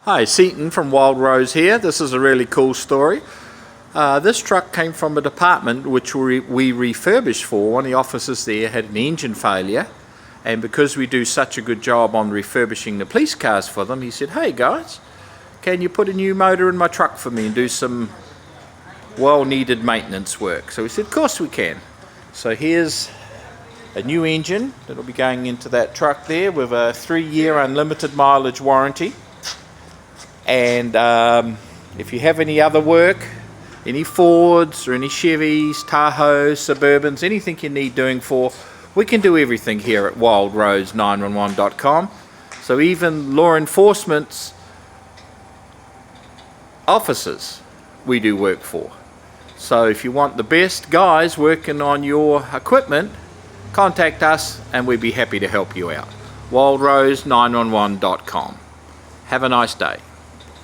Hi, Seaton from Wild Rose here. This is a really cool story. This truck came from a department which we refurbished for. One of the officers there had an engine failure, and because we do such a good job on refurbishing the police cars for them, he said, "Hey guys, can you put a new motor in my truck for me and do some well-needed maintenance work?" So we said, "Of course we can." So here's a new engine that'll be going into that truck there with a 3-year unlimited mileage warranty. And if you have any other work, any Fords or any Chevys, Tahoes, Suburbans, anything you need doing for, we can do everything here at wildrose911.com. So even law enforcement's officers we do work for. So if you want the best guys working on your equipment, contact us and we'd be happy to help you out. wildrose911.com. Have a nice day.